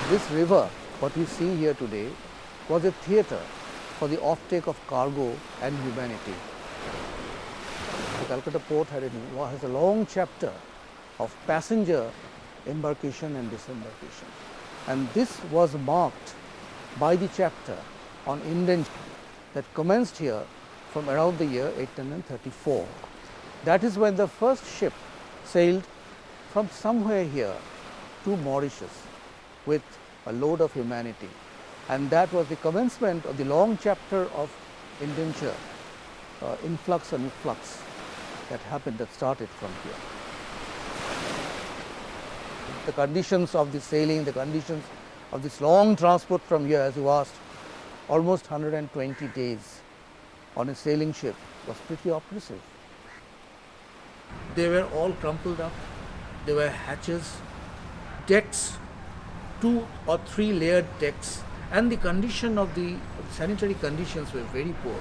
This river, what we see here today, was a theatre for the offtake of cargo and humanity. The Calcutta port has a long chapter of passenger embarkation and disembarkation. And this was marked by the chapter on indenture that commenced here from around the year 1834. That is when the first ship sailed from somewhere here to Mauritius with a load of humanity. And that was the commencement of the long chapter of indenture, influx and efflux that started from here. The conditions of the sailing, the conditions of this long transport from here, as you asked, almost 120 days on a sailing ship was pretty oppressive. They were all crumpled up, there were hatches, decks, 2 or 3 layered decks, and the condition of the sanitary conditions were very poor.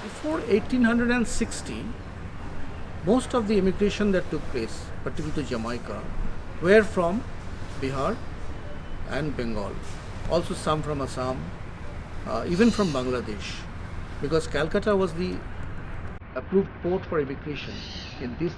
Before 1860, most of the immigration that took place, particularly to Jamaica, were from Bihar and Bengal. Also some from Assam, even from Bangladesh, because Calcutta was the approved port for immigration in this.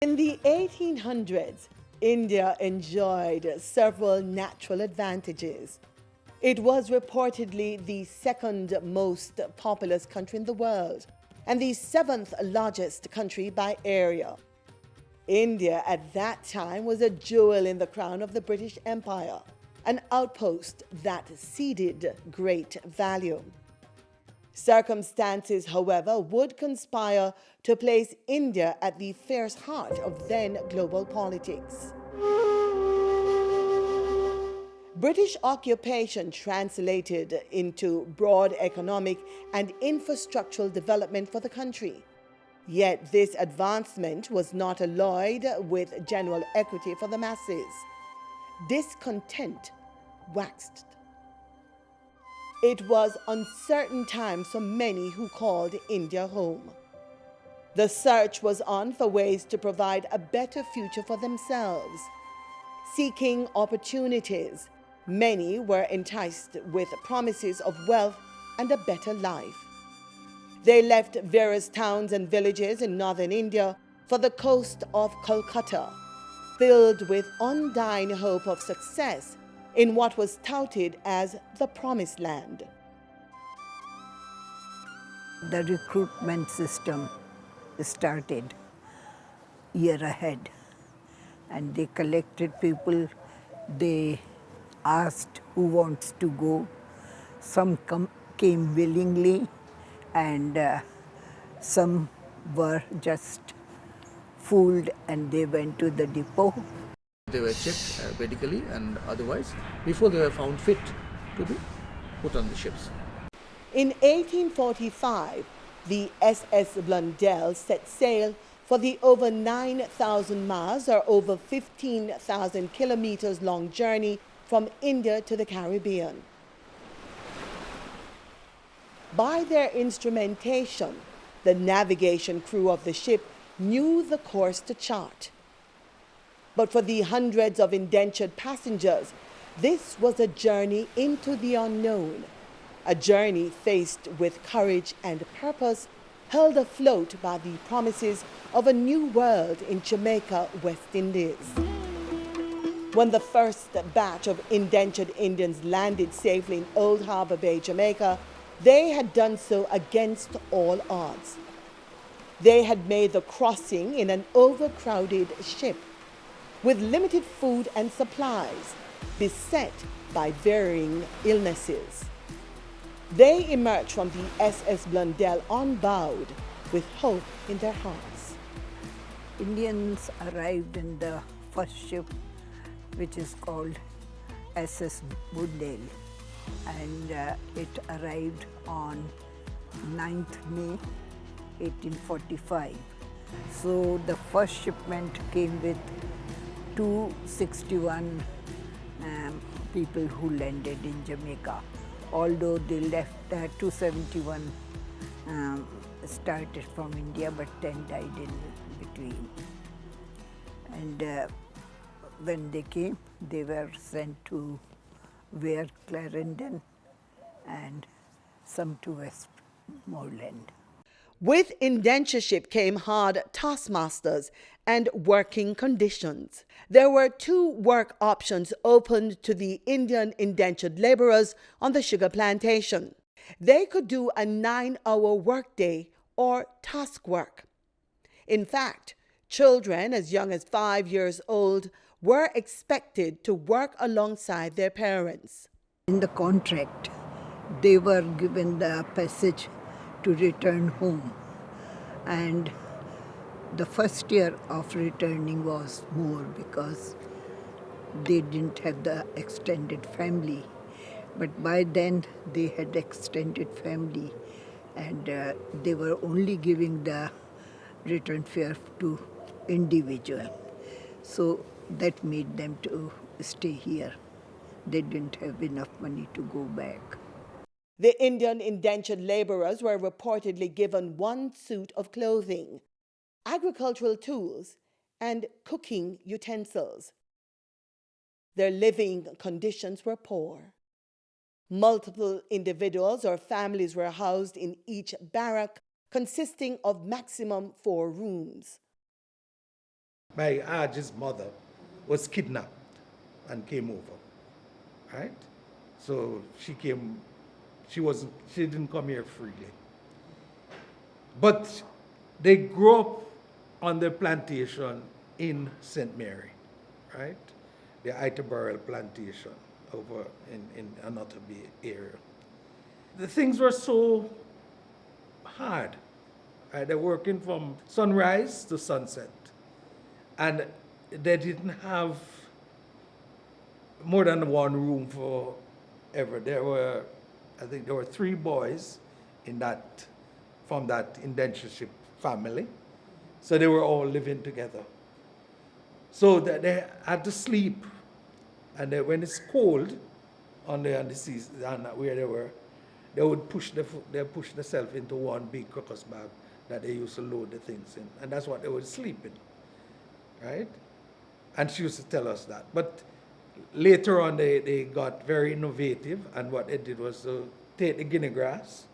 In the 1800s, India enjoyed several natural advantages. It was reportedly the second most populous country in the world and the 7th largest country by area. India at that time was a jewel in the crown of the British Empire, an outpost that ceded great value. Circumstances, however, would conspire to place India at the fierce heart of then global politics. British occupation translated into broad economic and infrastructural development for the country. Yet this advancement was not alloyed with general equity for the masses. Discontent waxed. It was uncertain times for many who called India home. The search was on for ways to provide a better future for themselves. Seeking opportunities, many were enticed with promises of wealth and a better life. They left various towns and villages in northern India for the coast of Calcutta, filled with undying hope of success in what was touted as the Promised Land. The recruitment system started year ahead, and they collected people. They asked who wants to go. Some came willingly, and some were just fooled and they went to the depot. They were checked medically and otherwise before they were found fit to be put on the ships. In 1845, the SS Blundell set sail for the over 9,000 miles or over 15,000 kilometers long journey from India to the Caribbean. By their instrumentation, the navigation crew of the ship knew the course to chart. But for the hundreds of indentured passengers, this was a journey into the unknown, a journey faced with courage and purpose, held afloat by the promises of a new world in Jamaica, West Indies. When the first batch of indentured Indians landed safely in Old Harbor Bay, Jamaica, they had done so against all odds. They had made the crossing in an overcrowded ship, with limited food and supplies, beset by varying illnesses. They emerged from the SS Blundell unbowed, with hope in their hearts. Indians arrived in the first ship, which is called SS Bundel, and it arrived on 9th May 1845. So the first shipment came with 261 people who landed in Jamaica, although they left 271 started from India, but 10 died in between. And when they came, they were sent to Clarendon and some to Westmoreland. With indentureship came hard taskmasters and working conditions. There were two work options opened to the Indian indentured laborers on the sugar plantation. They could do a 9-hour workday or task work. In fact, children as young as 5 years old were expected to work alongside their parents. In the contract, they were given the passage to return home, and the first year of returning was more because they didn't have the extended family, but by then they had extended family, and they were only giving the return fare to individual, so that made them to stay here. They didn't have enough money to go back. The Indian indentured laborers were reportedly given one suit of clothing, agricultural tools, and cooking utensils. Their living conditions were poor. Multiple individuals or families were housed in each barrack, consisting of maximum 4 rooms. My Aj's mother was kidnapped and came over, right? So she didn't come here freely. But they grew up on the plantation in St. Mary, right? The Iterborough plantation over in Another Bay area. The things were so hard. Right? They're working from sunrise to sunset. And they didn't have more than one room for ever. I think there were 3 boys from that indentureship family. So they were all living together. So they had to sleep. And when it's cold on the seas, where they were, they would push themselves into one big crocus bag that they used to load the things in. And that's what they would sleep in, right? And she used to tell us that. But later on, they got very innovative, and what they did was to take the guinea grass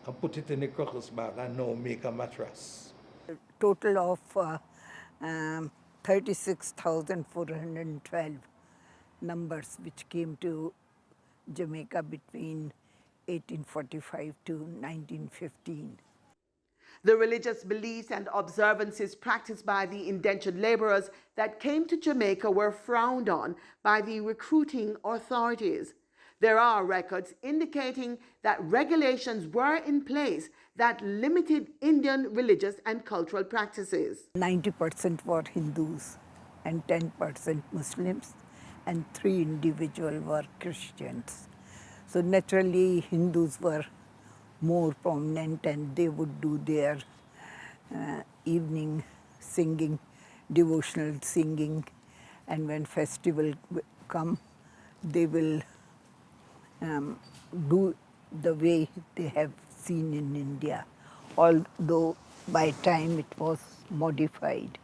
and put it in the crocus bag and now make a mattress. A total of 36,412 numbers which came to Jamaica between 1845 to 1915. The religious beliefs and observances practiced by the indentured laborers that came to Jamaica were frowned on by the recruiting authorities. There are records indicating that regulations were in place that limited Indian religious and cultural practices. 90% were Hindus and 10% Muslims, and 3 individuals were Christians. So naturally Hindus were more prominent, and they would do their evening singing, devotional singing, and when festival come, they will do the way they have seen in India, although by time it was modified.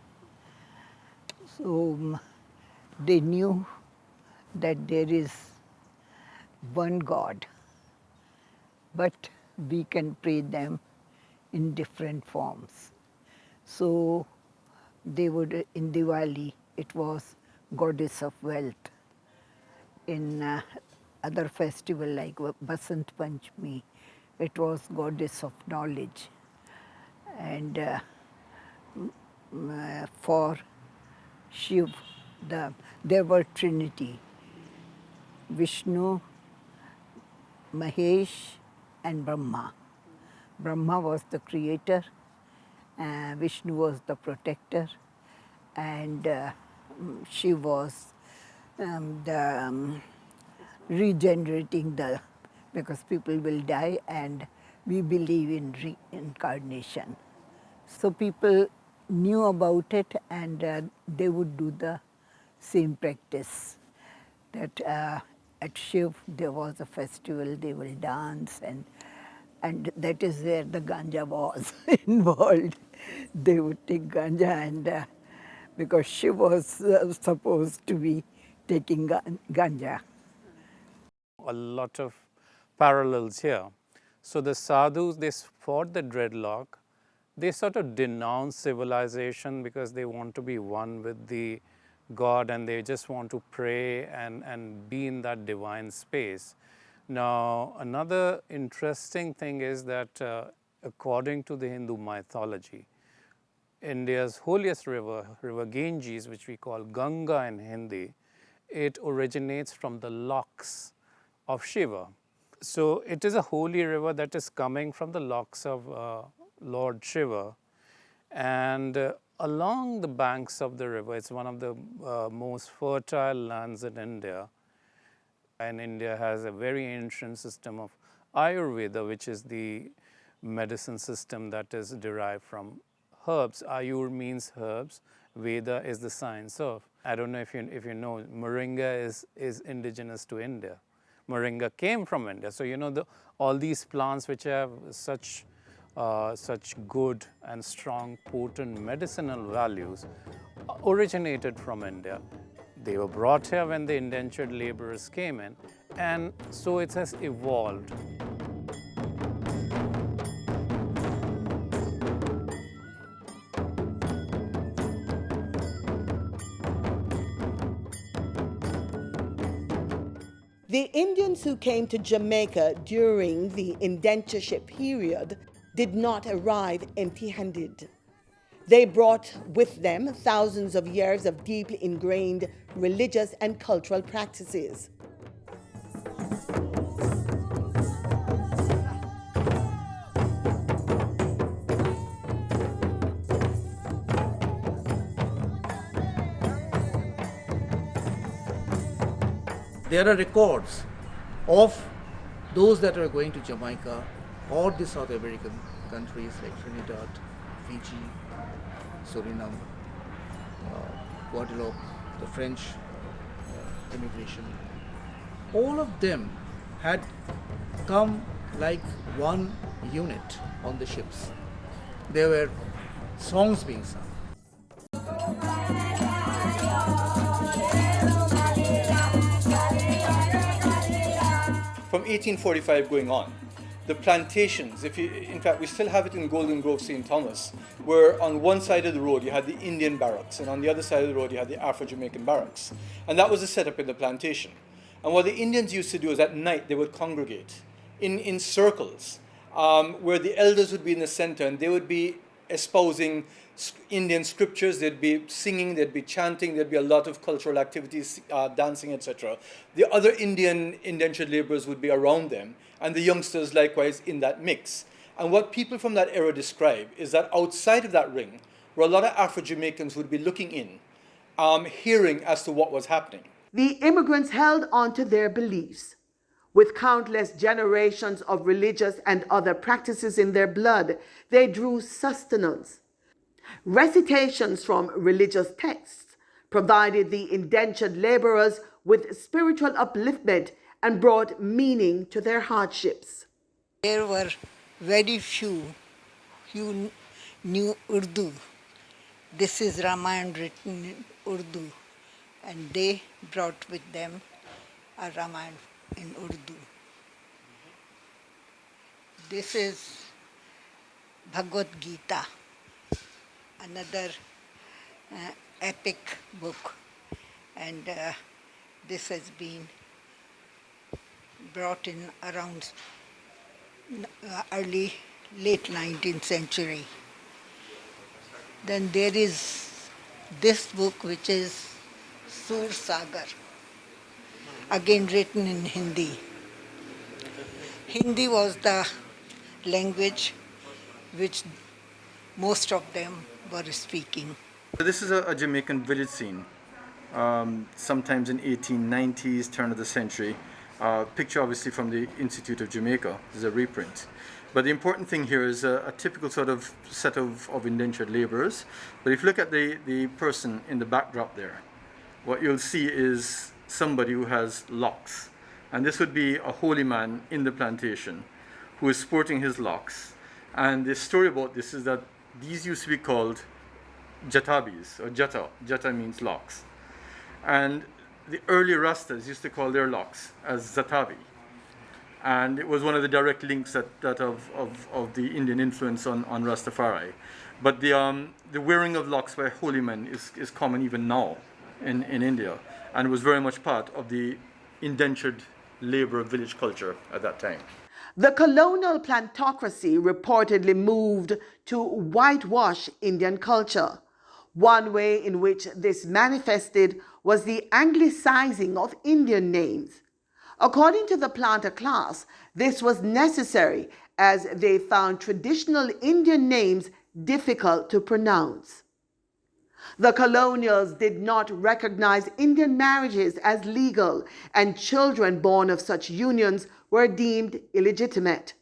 So they knew that there is one God, but we can pray them in different forms. So they would, in Diwali, it was goddess of wealth. In other festival like Basant Panchami, it was goddess of knowledge. And for Shiv, there were Trinity, Vishnu, Mahesh, and Brahma. Brahma was the creator, Vishnu was the protector, and she was regenerating because people will die, and we believe in reincarnation. So people knew about it, and they would do the same practice. That at Shiv there was a festival, they will dance, and that is where the ganja was involved. They would take ganja, and because Shiv was supposed to be taking ganja. A lot of parallels here. So the sadhus, they fought the dreadlock. They sort of denounce civilization because they want to be one with the God, and they just want to pray and be in that divine space. Now, another interesting thing is that according to the Hindu mythology, India's holiest river, River Ganges, which we call Ganga in Hindi, it originates from the locks of Shiva. So it is a holy river that is coming from the locks of Lord Shiva. And along the banks of the river, it's one of the most fertile lands in India. And India has a very ancient system of Ayurveda, which is the medicine system that is derived from herbs. Ayur means herbs. Veda is the science of. I don't know if you know, moringa is indigenous to India. Moringa came from India. So you know all these plants which have such good and strong, potent medicinal values originated from India. They were brought here when the indentured laborers came in, and so it has evolved. The Indians who came to Jamaica during the indentureship period did not arrive empty-handed. They brought with them thousands of years of deeply ingrained religious and cultural practices. There are records of those that are going to Jamaica or the South American countries like Trinidad, Fiji, Suriname, Guadeloupe, the French immigration. All of them had come like one unit on the ships. There were songs being sung. From 1845 going on, the plantations, in fact, we still have it in Golden Grove, St. Thomas, where on one side of the road you had the Indian barracks, and on the other side of the road you had the Afro-Jamaican barracks. And that was the setup in the plantation. And what the Indians used to do is at night they would congregate in circles, where the elders would be in the center, and they would be espousing Indian scriptures, they'd be singing, they'd be chanting, there'd be a lot of cultural activities, dancing, etc. The other Indian indentured laborers would be around them, and the youngsters likewise in that mix. And what people from that era describe is that outside of that ring were a lot of Afro-Jamaicans who would be looking in, hearing as to what was happening. The immigrants held on to their beliefs. With countless generations of religious and other practices in their blood, they drew sustenance. Recitations from religious texts provided the indentured laborers with spiritual upliftment and brought meaning to their hardships. There were very few who knew Urdu. This is Ramayana written in Urdu, and they brought with them a Ramayana in Urdu. This is Bhagavad Gita, another epic book, and this has been brought in around late 19th century. Then there is this book which is Sur Sagar, again written in Hindi. Hindi was the language which most of them were speaking. So this is a Jamaican village scene, sometimes in 1890s, turn of the century. Picture obviously from the Institute of Jamaica. This is a reprint. But the important thing here is a typical sort of set of indentured laborers. But if you look at the person in the backdrop there, what you'll see is somebody who has locks. And this would be a holy man in the plantation who is sporting his locks. And the story about this is that these used to be called jatabis, or jata. Jata means locks. And the early Rastas used to call their locks as zatabi. And it was one of the direct links that of the Indian influence on Rastafari. But the wearing of locks by holy men is common even now in India, and was very much part of the indentured labor village culture at that time. The colonial plantocracy reportedly moved to whitewash Indian culture. One way in which this manifested was the anglicizing of Indian names. According to the planter class, this was necessary as they found traditional Indian names difficult to pronounce. The colonials did not recognize Indian marriages as legal, and children born of such unions were deemed illegitimate.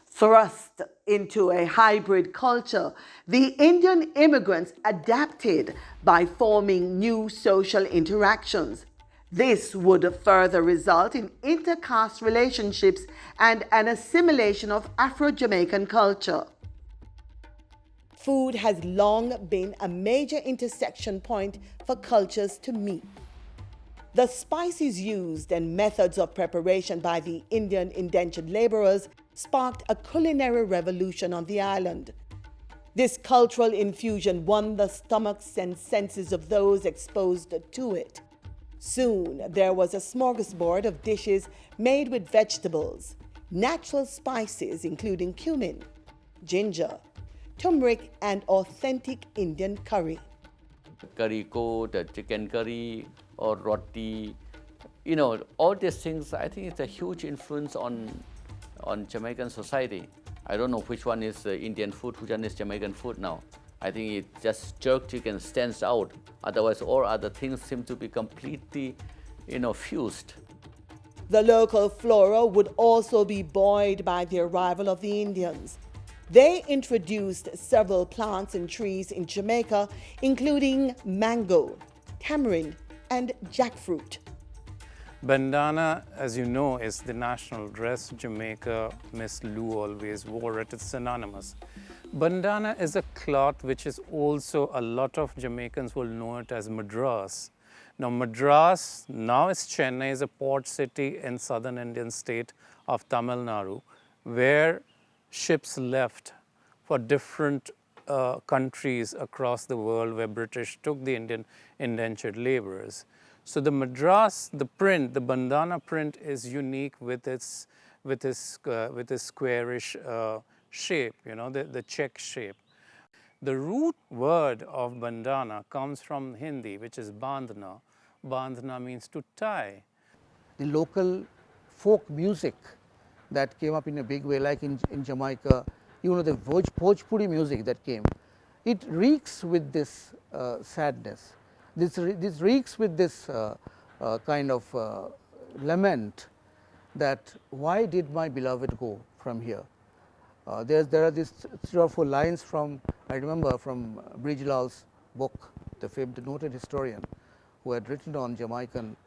Thrust into a hybrid culture, the Indian immigrants adapted by forming new social interactions. This would further result in intercaste relationships and an assimilation of Afro-Jamaican culture. Food has long been a major intersection point for cultures to meet. The spices used and methods of preparation by the Indian indentured laborers sparked a culinary revolution on the island. This cultural infusion won the stomachs and senses of those exposed to it. Soon, there was a smorgasbord of dishes made with vegetables, natural spices including cumin, ginger, turmeric, and authentic Indian curry. Curry coat, chicken curry, or roti, all these things, I think it's a huge influence on Jamaican society. I don't know which one is Indian food, which one is Jamaican food now. I think it just jerk chicken stands out. Otherwise, all other things seem to be completely, fused. The local flora would also be buoyed by the arrival of the Indians. They introduced several plants and trees in Jamaica, including mango, tamarind, and jackfruit. Bandana, as you know, is the national dress. Jamaica, Miss Lou always wore it. It's synonymous. Bandana is a cloth which is also, a lot of Jamaicans will know it as Madras. Now Madras, now is Chennai, is a port city in southern Indian state of Tamil Nadu, where ships left for different countries across the world where British took the Indian indentured laborers. So the Madras, the print, the bandana print is unique with its squarish shape, the check shape. The root word of bandana comes from Hindi, which is bandhna. Bandhna means to tie. The local folk music that came up in a big way, like in Jamaica, the Bhojpuri music that came, it reeks with this sadness. This reeks with this kind of lament that why did my beloved go from here? There are these 3 or 4 lines from, I remember, from Brijlal's book, the noted historian who had written on Jamaican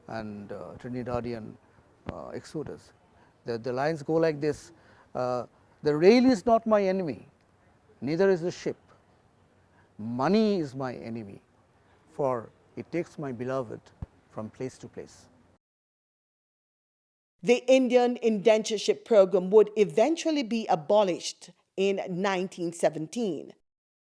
and Trinidadian exodus. The lines go like this: the rail is not my enemy, neither is the ship. Money is my enemy, for it takes my beloved from place to place. The Indian indentureship program would eventually be abolished in 1917.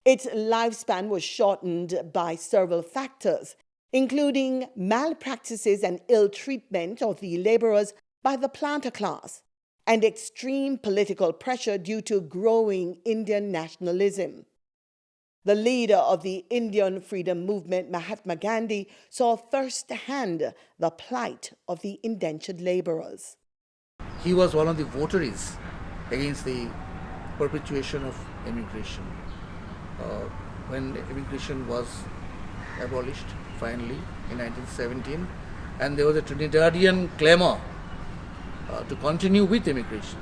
Its lifespan was shortened by several factors, including malpractices and ill treatment of the laborers by the planter class, and extreme political pressure due to growing Indian nationalism. The leader of the Indian freedom movement, Mahatma Gandhi, saw firsthand the plight of the indentured laborers. He was one of the votaries against the perpetuation of immigration. when immigration was abolished finally in 1917, and there was a Trinidadian clamor to continue with immigration.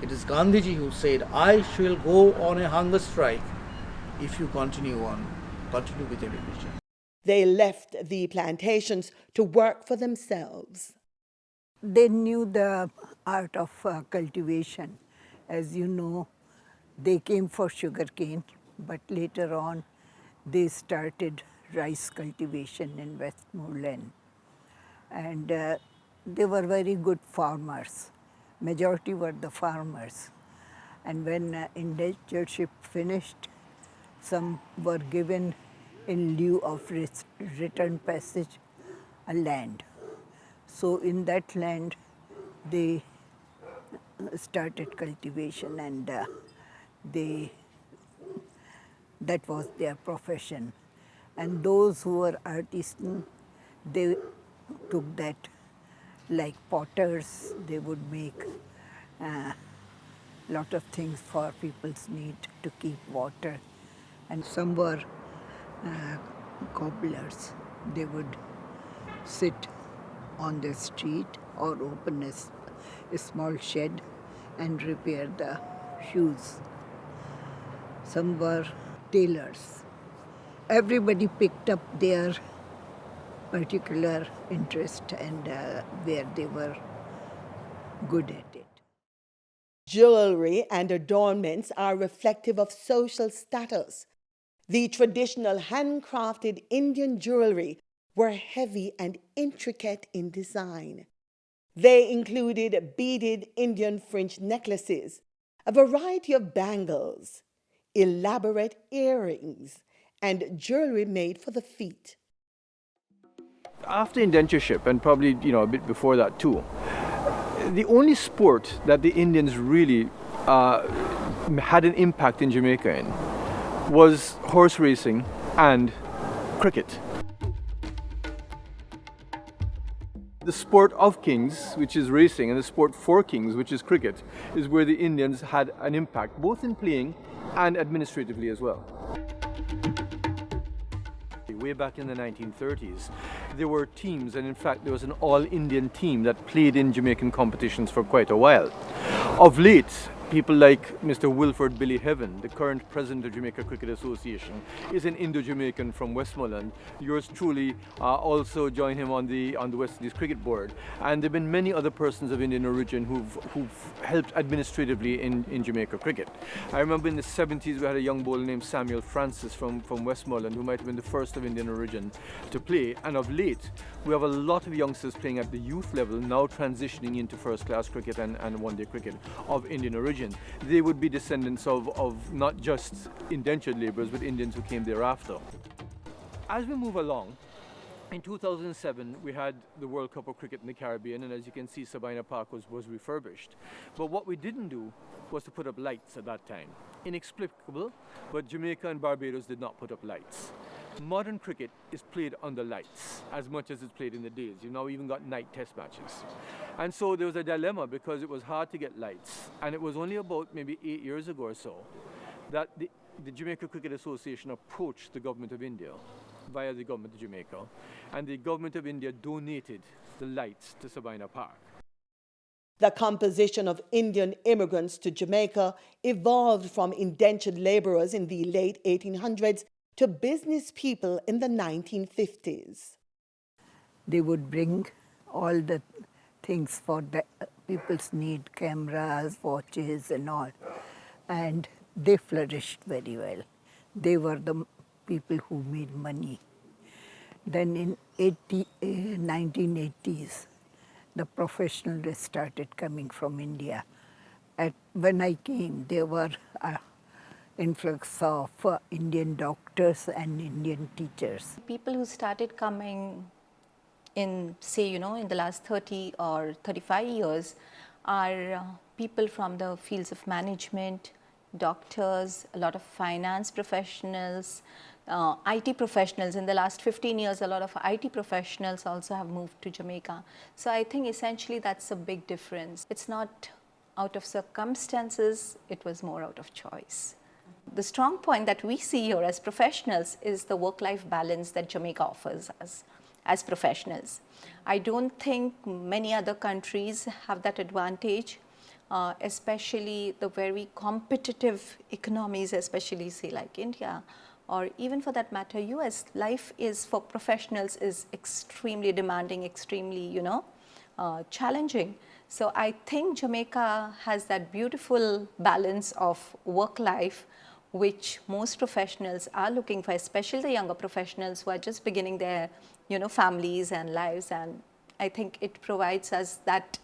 It is Gandhiji who said, "I shall go on a hunger strike if you continue with immigration." They left the plantations to work for themselves. They knew the art of cultivation. As you know, they came for sugarcane, but later on they started rice cultivation in Westmoreland. And they were very good farmers. Majority were the farmers. And when indentureship finished, some were given in lieu of return passage a land. So in that land, they started cultivation, and that was their profession. And those who were artisan, they took that, like potters, they would make lot of things for people's need to keep water. And some were cobblers. They would sit on the street or open a small shed and repair the shoes. Some were tailors. Everybody picked up their particular interest and where they were good at it. Jewelry and adornments are reflective of social status. The traditional handcrafted Indian jewelry were heavy and intricate in design. They included beaded Indian fringe necklaces, a variety of bangles, elaborate earrings, and jewelry made for the feet. After indentureship, and probably a bit before that too, the only sport that the Indians really had an impact in Jamaica in was horse racing and cricket. The sport of kings, which is racing, and the sport for kings, which is cricket, is where the Indians had an impact, both in playing and administratively as well. Way back in the 1930s, there were teams, and in fact there was an all-Indian team that played in Jamaican competitions for quite a while. Of late, people like Mr. Wilford Billy Heaven, the current president of Jamaica Cricket Association, is an Indo-Jamaican from Westmoreland. Yours truly also joined him on the West Indies Cricket Board. And there have been many other persons of Indian origin who've helped administratively in Jamaica cricket. I remember in the 70s we had a young bowler named Samuel Francis from Westmoreland, who might have been the first of Indian origin to play. And of late, we have a lot of youngsters playing at the youth level, now transitioning into first-class cricket and one-day cricket of Indian origin. They would be descendants of not just indentured laborers, but Indians who came thereafter. As we move along, in 2007, we had the World Cup of Cricket in the Caribbean, and as you can see, Sabina Park was refurbished. But what we didn't do was to put up lights at that time. Inexplicable, but Jamaica and Barbados did not put up lights. Modern cricket is played under lights as much as it's played in the days. You've now even got night test matches. And so there was a dilemma because it was hard to get lights. And it was only about maybe 8 years ago or so that the Jamaica Cricket Association approached the government of India via the government of Jamaica. And the government of India donated the lights to Sabina Park. The composition of Indian immigrants to Jamaica evolved from indentured laborers in the late 1800s to business people in the 1950s. They would bring all the things for the people's need, cameras, watches and all. And they flourished very well. They were the people who made money. Then in 1980s, the professionals started coming from India. When I came, there were influx of Indian doctors and Indian teachers. People who started coming in, say, in the last 30 or 35 years are people from the fields of management, doctors, a lot of finance professionals, IT professionals. In the last 15 years, a lot of IT professionals also have moved to Jamaica. So I think essentially that's a big difference. It's not out of circumstances, it was more out of choice. The strong point that we see here as professionals is the work-life balance that Jamaica offers us as professionals. I don't think many other countries have that advantage, especially the very competitive economies, especially say like India, or even for that matter US. Life is for professionals is extremely demanding, extremely challenging. So I think Jamaica has that beautiful balance of work life which most professionals are looking for, especially the younger professionals who are just beginning their families and lives. And I think it provides us that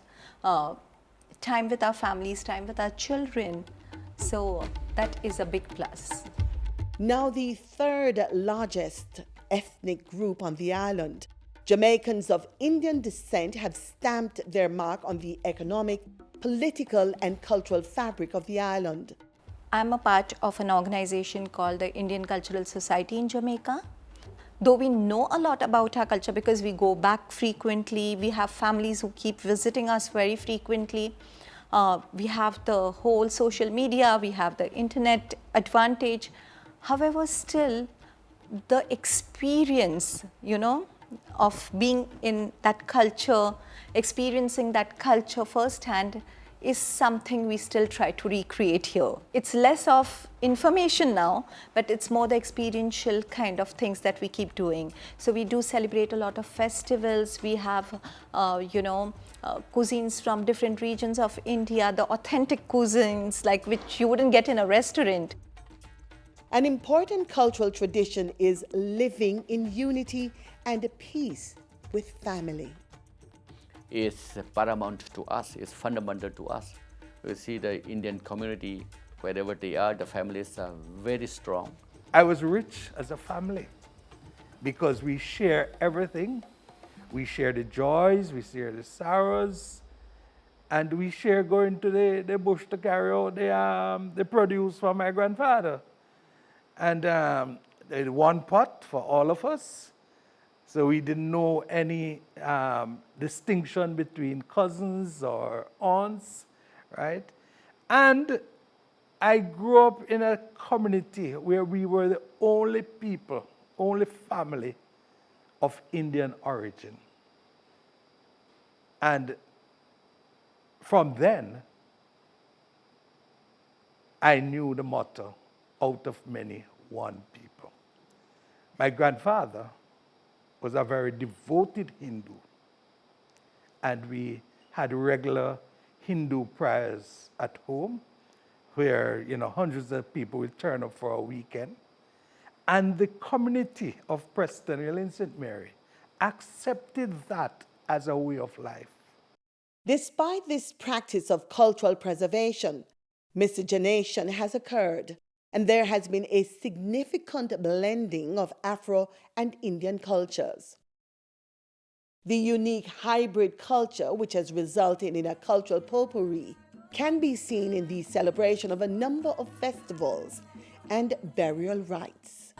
time with our families, time with our children. So that is a big plus. Now the third largest ethnic group on the island, Jamaicans of Indian descent have stamped their mark on the economic, political and cultural fabric of the island. I'm a part of an organization called the Indian Cultural Society in Jamaica. Though we know a lot about our culture because we go back frequently, we have families who keep visiting us very frequently. We have the whole social media, we have the internet advantage. However, still the experience, of being in that culture, experiencing that culture firsthand is something we still try to recreate here. It's less of information now, but it's more the experiential kind of things that we keep doing. So we do celebrate a lot of festivals. We have, cuisines from different regions of India, the authentic cuisines like which you wouldn't get in a restaurant. An important cultural tradition is living in unity and peace with family. Is paramount to us, is fundamental to us. We see the Indian community, wherever they are, the families are very strong. I was rich as a family because we share everything. We share the joys, we share the sorrows, and we share going to the bush to carry out the produce for my grandfather. And there's one pot for all of us. So we didn't know any distinction between cousins or aunts, right? And I grew up in a community where we were the only people, only family of Indian origin. And from then, I knew the motto, out of many, one people. My grandfather was a very devoted Hindu. And we had regular Hindu prayers at home where, hundreds of people would turn up for a weekend. And the community of Preston Hill in St. Mary accepted that as a way of life. Despite this practice of cultural preservation, miscegenation has occurred, and there has been a significant blending of Afro and Indian cultures. The unique hybrid culture, which has resulted in a cultural potpourri, can be seen in the celebration of a number of festivals and burial rites.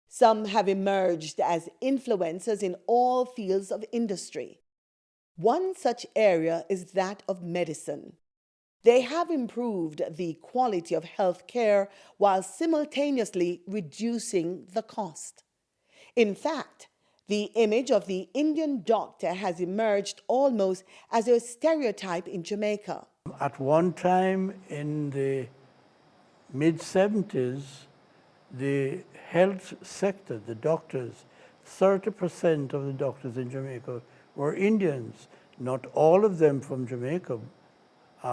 Some have emerged as influencers in all fields of industry. One such area is that of medicine. They have improved the quality of health care while simultaneously reducing the cost. In fact, the image of the Indian doctor has emerged almost as a stereotype in Jamaica. At one time in the mid-70s, the health sector, the doctors, 30% of the doctors in Jamaica were Indians. Not all of them from Jamaica.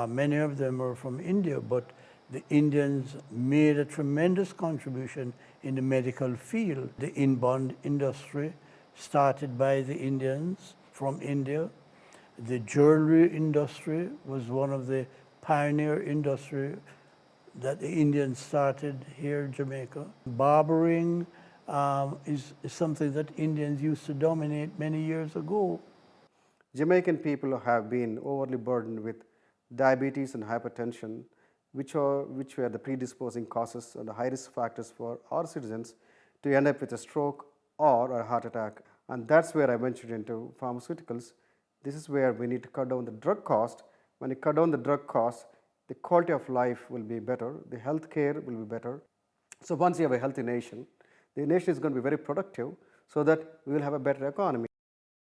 Many of them were from India, but the Indians made a tremendous contribution in the medical field. The inbound industry started by the Indians from India. The jewelry industry was one of the pioneer industry that the Indians started here in Jamaica. Barbering is something that Indians used to dominate many years ago. Jamaican people have been overly burdened with diabetes and hypertension, which were the predisposing causes and the high-risk factors for our citizens to end up with a stroke or a heart attack And that's where I ventured into pharmaceuticals. This is where we need to cut down the drug cost. When you cut down the drug cost, the quality of life will be better, the health care will be better. So once you have a healthy nation, the nation is going to be very productive so that we will have a better economy.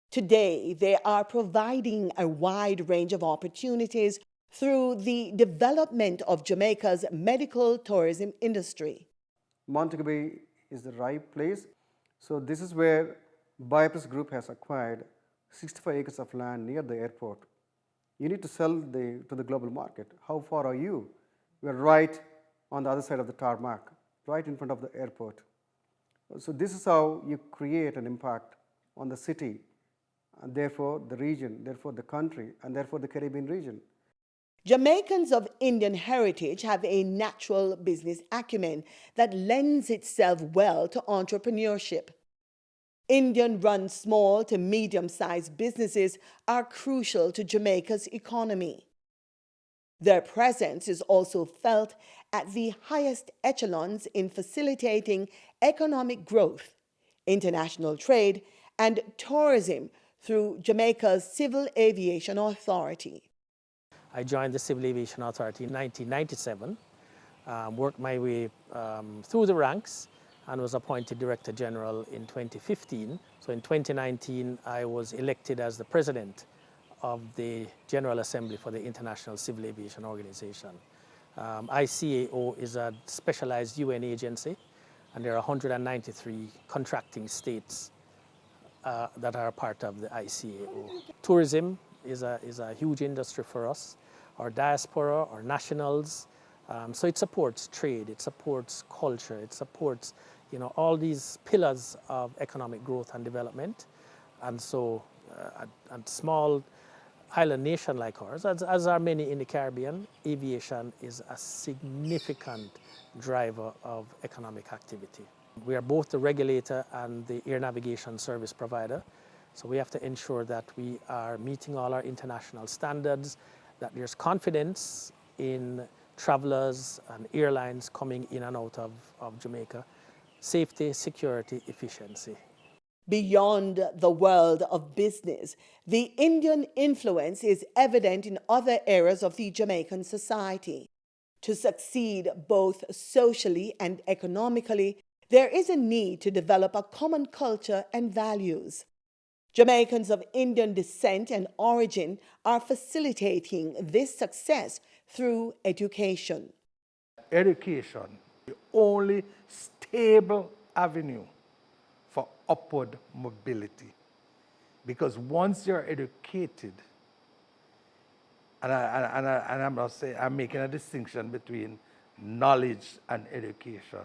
Today, they are providing a wide range of opportunities through the development of Jamaica's medical tourism industry. Montego Bay is the right place. So this is where Biopress Group has acquired 65 acres of land near the airport. You need to sell to the global market. How far are you? We are right on the other side of the tarmac, right in front of the airport. So this is how you create an impact on the city, and therefore the region, therefore the country, and therefore the Caribbean region. Jamaicans of Indian heritage have a natural business acumen that lends itself well to entrepreneurship. Indian-run small to medium-sized businesses are crucial to Jamaica's economy. Their presence is also felt at the highest echelons in facilitating economic growth, international trade, and tourism through Jamaica's Civil Aviation Authority. I joined the Civil Aviation Authority in 1997, worked my way through the ranks, and was appointed Director General in 2015. So in 2019, I was elected as the President of the General Assembly for the International Civil Aviation Organization. ICAO is a specialized UN agency, and there are 193 contracting states that are part of the ICAO. Tourism is a huge industry for us, our diaspora, our nationals. So it supports trade, it supports culture, it supports all these pillars of economic growth and development. And so a small island nation like ours, as are many in the Caribbean, aviation is a significant driver of economic activity. We are both the regulator and the air navigation service provider. So we have to ensure that we are meeting all our international standards, that there's confidence in travelers and airlines coming in and out of Jamaica. Safety, security, efficiency. Beyond the world of business, the Indian influence is evident in other areas of the Jamaican society. To succeed both socially and economically, there is a need to develop a common culture and values. Jamaicans of Indian descent and origin are facilitating this success through education. Education, the only stable avenue for upward mobility. Because once you're educated, and I'm not saying, I'm making a distinction between knowledge and education.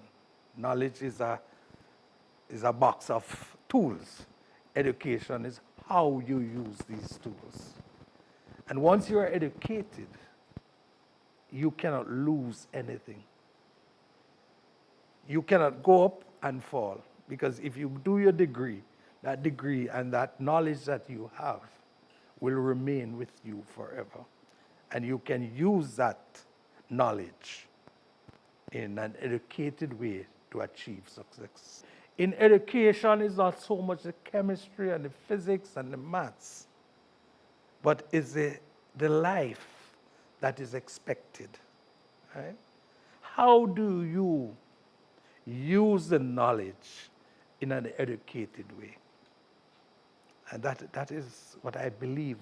Knowledge is a box of tools. Education is how you use these tools. And once you are educated, you cannot lose anything. You cannot go up and fall, because if you do your degree, that degree and that knowledge that you have will remain with you forever. And you can use that knowledge in an educated way to achieve success. In education, it's not so much the chemistry and the physics and the maths, but it's the life that is expected, right? How do you use the knowledge in an educated way? And that is what I believe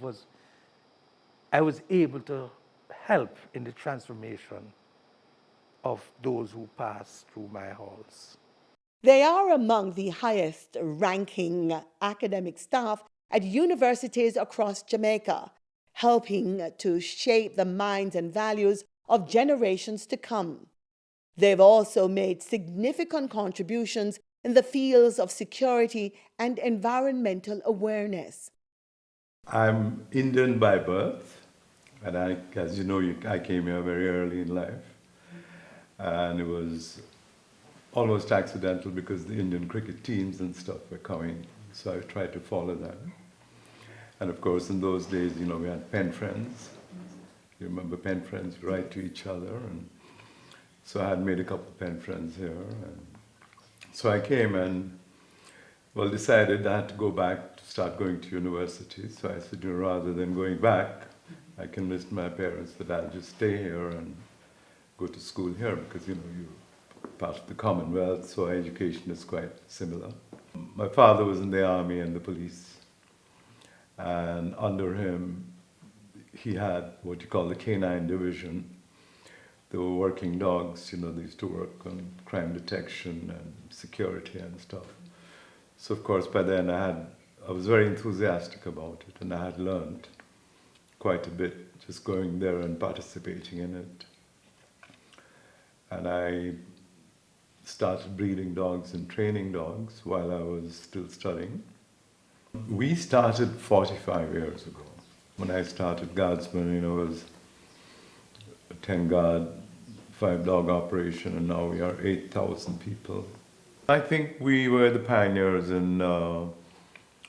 I was able to help in the transformation of those who pass through my halls. They are among the highest ranking academic staff at universities across Jamaica, helping to shape the minds and values of generations to come. They've also made significant contributions in the fields of security and environmental awareness. I'm Indian by birth, and as you know, I came here very early in life, and it was almost accidental because the Indian cricket teams and stuff were coming, so I tried to follow them. And of course, in those days, we had pen friends. You remember pen friends, you write to each other, and so I had made a couple of pen friends here. And so I came, and well, decided I had to go back to start going to university. So I said, rather than going back, I convinced my parents that I'll just stay here and go to school here because, you're part of the Commonwealth, so education is quite similar. My father was in the army and the police, and under him, he had what you call the Canine Division. They were working dogs, they used to work on crime detection and security and stuff. So of course by then I was very enthusiastic about it, and I had learned quite a bit just going there and participating in it. And I started breeding dogs and training dogs while I was still studying. We started 45 years ago. When I started Guardsman, it was a 10-guard, 5-dog operation, and now we are 8,000 people. I think we were the pioneers in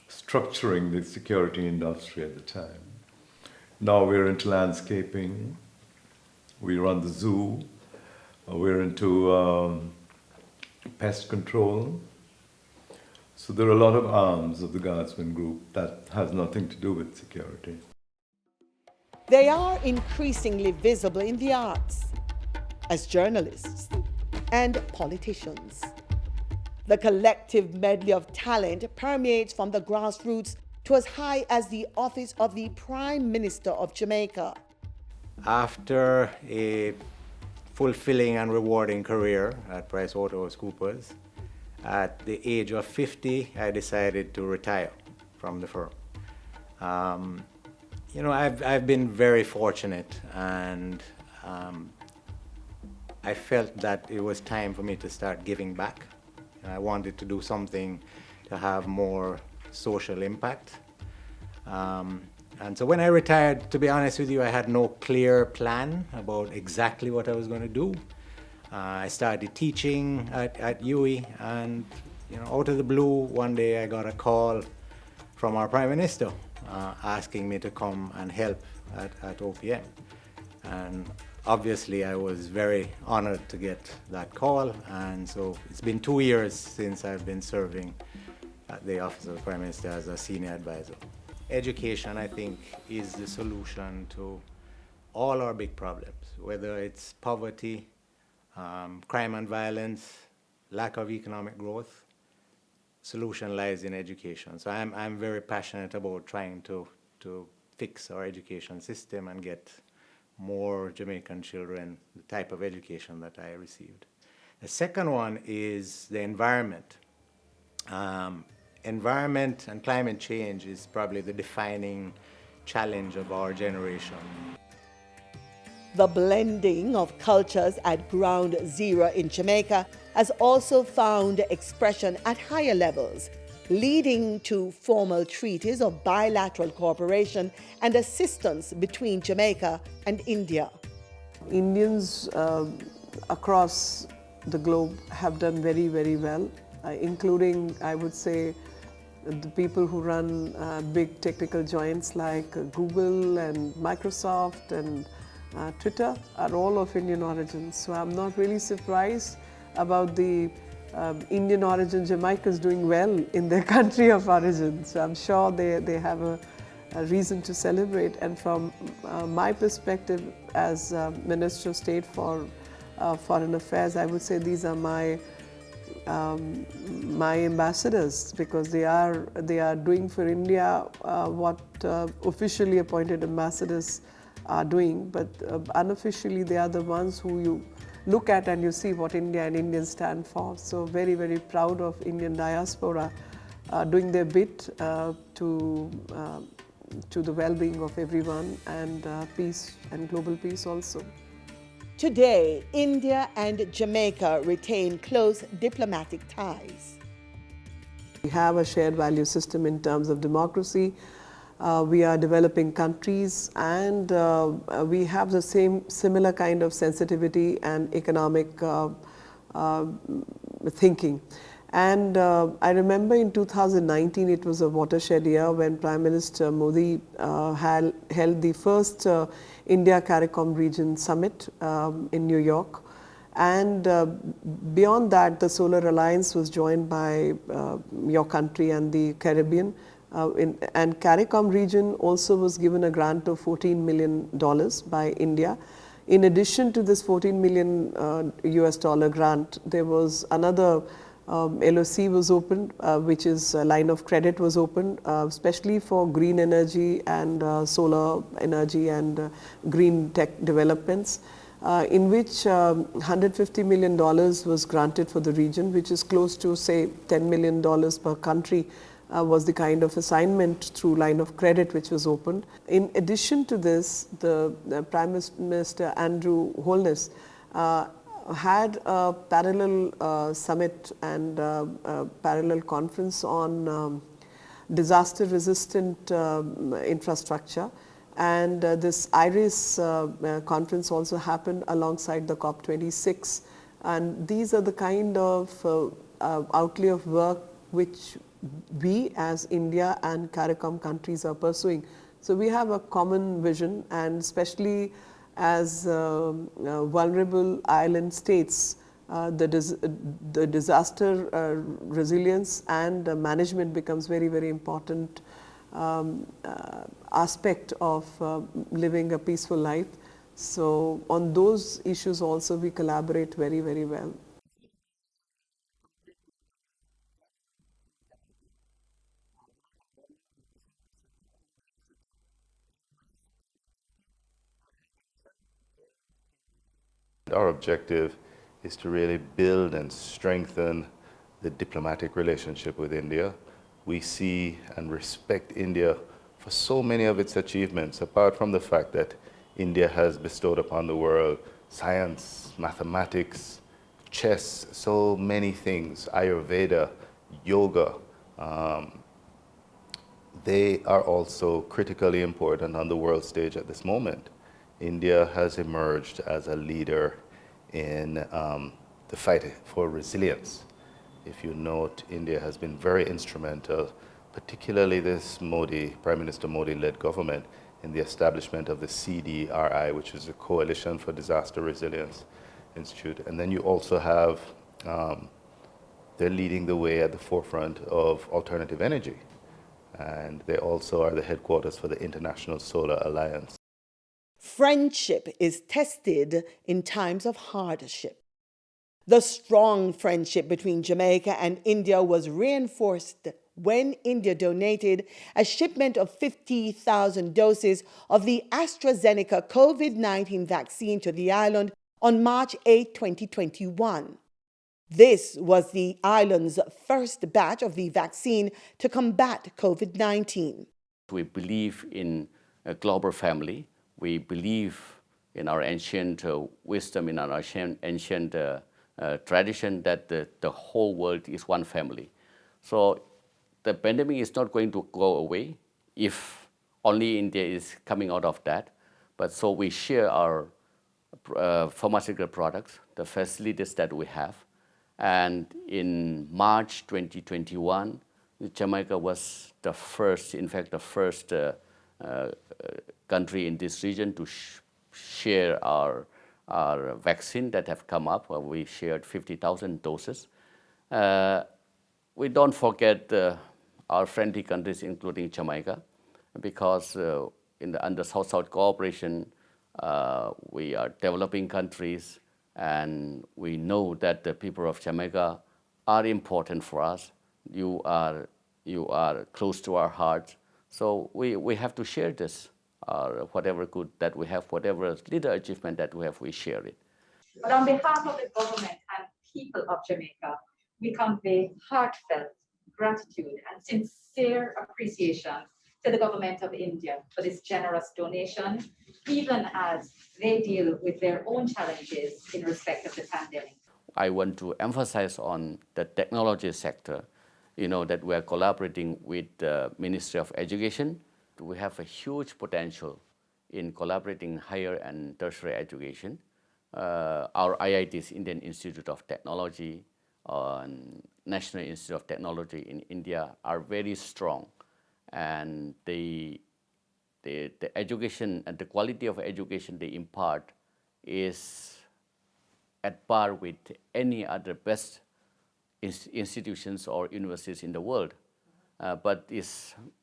structuring the security industry at the time. Now we're into landscaping, we run the zoo, we're into pest control. So there are a lot of arms of the Guardsman Group that has nothing to do with security. They are increasingly visible in the arts, as journalists and politicians. The collective medley of talent permeates from the grassroots to as high as the office of the Prime Minister of Jamaica. After a fulfilling and rewarding career at PricewaterhouseCoopers, at the age of 50, I decided to retire from the firm. I've been very fortunate, and I felt that it was time for me to start giving back. I wanted to do something to have more social impact. And so when I retired, to be honest with you, I had no clear plan about exactly what I was going to do. I started teaching at UWI, and out of the blue, one day I got a call from our Prime Minister asking me to come and help at OPM. And obviously I was very honored to get that call, and so it's been 2 years since I've been serving at the Office of the Prime Minister as a senior advisor. Education, I think, is the solution to all our big problems, whether it's poverty, crime and violence, lack of economic growth. Solution lies in education. So I'm very passionate about trying to fix our education system and get more Jamaican children the type of education that I received. The second one is the environment. Environment and climate change is probably the defining challenge of our generation. The blending of cultures at ground zero in Jamaica has also found expression at higher levels, leading to formal treaties of bilateral cooperation and assistance between Jamaica and India. Indians across the globe have done very, very well, including, I would say, the people who run big technical giants like Google and Microsoft and Twitter are all of Indian origin. So I'm not really surprised about the Indian origin Jamaicans doing well in their country of origin. So I'm sure they have a reason to celebrate. And from my perspective as Minister of State for Foreign Affairs, I would say these are my ambassadors, because they are doing for India what officially appointed ambassadors are doing, but unofficially they are the ones who you look at and you see what India and Indians stand for. So very, very proud of Indian diaspora doing their bit to the well-being of everyone, and peace and global peace also. Today, India and Jamaica retain close diplomatic ties. We have a shared value system in terms of democracy. We are developing countries, and we have the similar kind of sensitivity and economic thinking. And I remember in 2019, it was a watershed year when Prime Minister Modi held the first India CARICOM region summit in New York. And beyond that, the Solar Alliance was joined by your country and the Caribbean. And CARICOM region also was given a grant of $14 million by India. In addition to this $14 million US dollar grant, there was another LOC was opened, which is a line of credit was opened, especially for green energy and solar energy and green tech developments, in which $150 million was granted for the region, which is close to, say, $10 million per country. Was the kind of assignment through line of credit which was opened. In addition to this, the Prime Minister Andrew Holness had a parallel summit and a parallel conference on disaster resistant infrastructure, and this IRIS conference also happened alongside the COP26, and these are the kind of outlay of work which we as India and CARICOM countries are pursuing. So we have a common vision, and especially as vulnerable island states, the disaster resilience and management becomes very, very important aspect of living a peaceful life. So on those issues also we collaborate very, very well. Our objective is to really build and strengthen the diplomatic relationship with India. We see and respect India for so many of its achievements, apart from the fact that India has bestowed upon the world science, mathematics, chess, so many things, Ayurveda, yoga. They are also critically important on the world stage at this moment. India has emerged as a leader in the fight for resilience. If you note, India has been very instrumental, particularly this Prime Minister Modi-led government, in the establishment of the CDRI, which is a Coalition for Disaster Resilience Institute. And then you also have, they're leading the way at the forefront of alternative energy. And they also are the headquarters for the International Solar Alliance. Friendship is tested in times of hardship. The strong friendship between Jamaica and India was reinforced when India donated a shipment of 50,000 doses of the AstraZeneca COVID-19 vaccine to the island on March 8, 2021. This was the island's first batch of the vaccine to combat COVID-19. We believe in a global family. We believe in our ancient wisdom, in our ancient tradition that the whole world is one family. So the pandemic is not going to go away if only India is coming out of that. But so we share our pharmaceutical products, the facilities that we have. And in March 2021, Jamaica was the first, in fact, the first country in this region to share our vaccine that have come up. We shared 50,000 doses. We don't forget our friendly countries, including Jamaica, because under South-South cooperation, we are developing countries, and we know that the people of Jamaica are important for us. You are close to our hearts. So we have to share this, whatever good that we have, whatever little achievement that we have, we share it. But on behalf of the government and people of Jamaica, we convey heartfelt gratitude and sincere appreciation to the government of India for this generous donation, even as they deal with their own challenges in respect of the pandemic. I want to emphasize on the technology sector, that we are collaborating with the Ministry of Education. We have a huge potential in collaborating higher and tertiary education. Our IITs, Indian Institute of Technology, and National Institute of Technology in India are very strong, and the education and the quality of education they impart is at par with any other best institutions or universities in the world. But it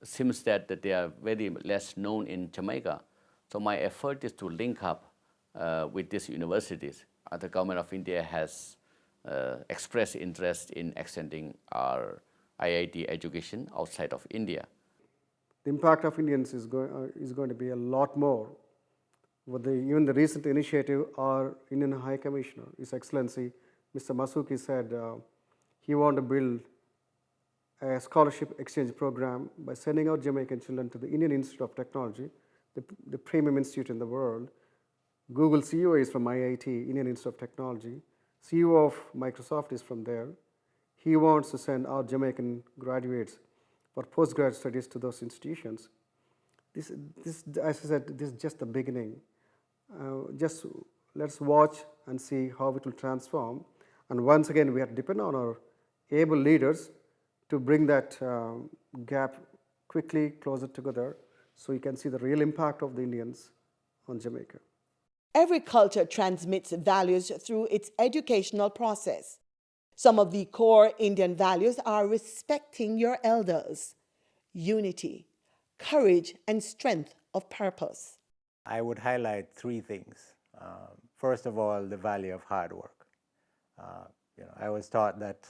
seems that they are very less known in Jamaica. So my effort is to link up with these universities. The government of India has expressed interest in extending our IIT education outside of India. The impact of Indians is going to be a lot more. With even the recent initiative, our Indian High Commissioner, His Excellency Mr. Masuki, said he wanted to build a scholarship exchange program by sending out Jamaican children to the Indian Institute of Technology, the premium institute in the world. Google CEO is from IIT, Indian Institute of Technology. CEO of Microsoft is from there. He wants to send our Jamaican graduates for postgrad studies to those institutions. This, as I said, this is just the beginning. Just let's watch and see how it will transform. And once again, we have to depend on our able leaders to bring that gap quickly closer together so you can see the real impact of the Indians on Jamaica. Every culture transmits values through its educational process. Some of the core Indian values are respecting your elders, unity, courage, and strength of purpose. I would highlight three things. First of all, the value of hard work. I was taught that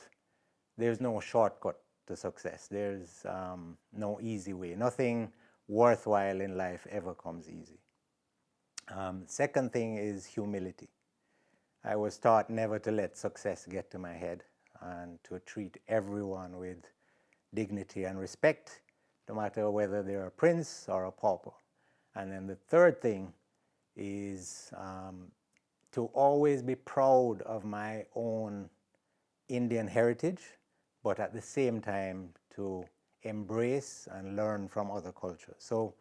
there's no shortcut to success. There's no easy way. Nothing worthwhile in life ever comes easy. Second thing is humility. I was taught never to let success get to my head and to treat everyone with dignity and respect, no matter whether they're a prince or a pauper. And then the third thing is to always be proud of my own Indian heritage, but at the same time to embrace and learn from other cultures. So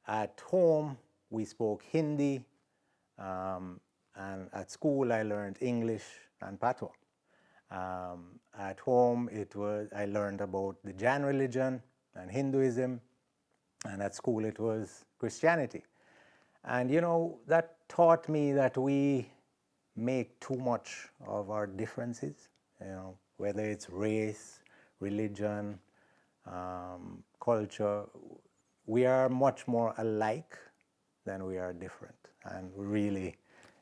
at home, we spoke Hindi, and at school I learned English and Patois. At home, I learned about the Jain religion and Hinduism, and at school it was Christianity. And that taught me that we make too much of our differences, whether it's race, religion, culture. We are much more alike than we are different, and we really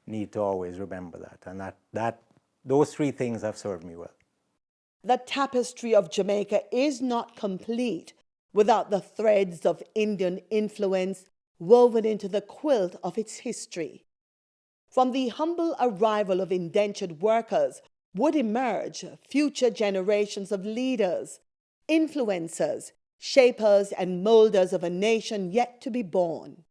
need to always remember that. And those three things have served me well. The tapestry of Jamaica is not complete without the threads of Indian influence woven into the quilt of its history. From the humble arrival of indentured workers would emerge future generations of leaders, influencers, shapers, and molders of a nation yet to be born.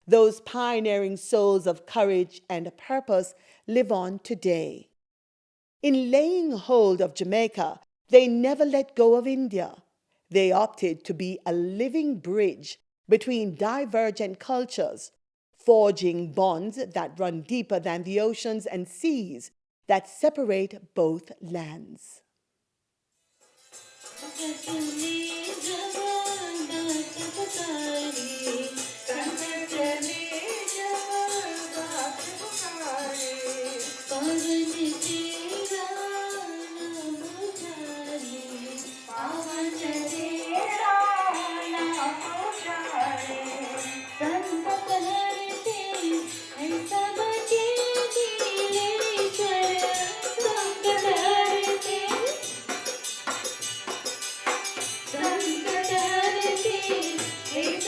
Those pioneering souls of courage and purpose live on today. In laying hold of Jamaica, they never let go of India. They opted to be a living bridge between divergent cultures, forging bonds that run deeper than the oceans and seas that separate both lands. Hey,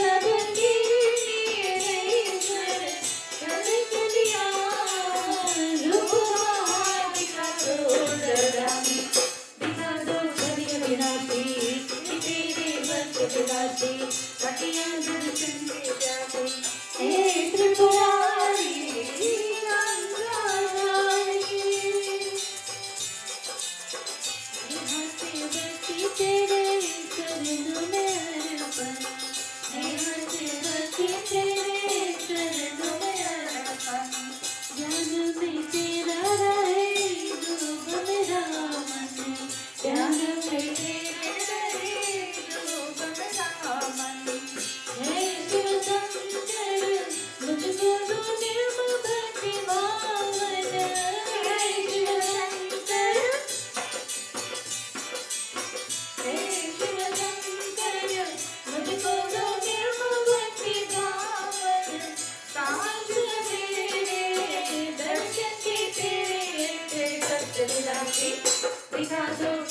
because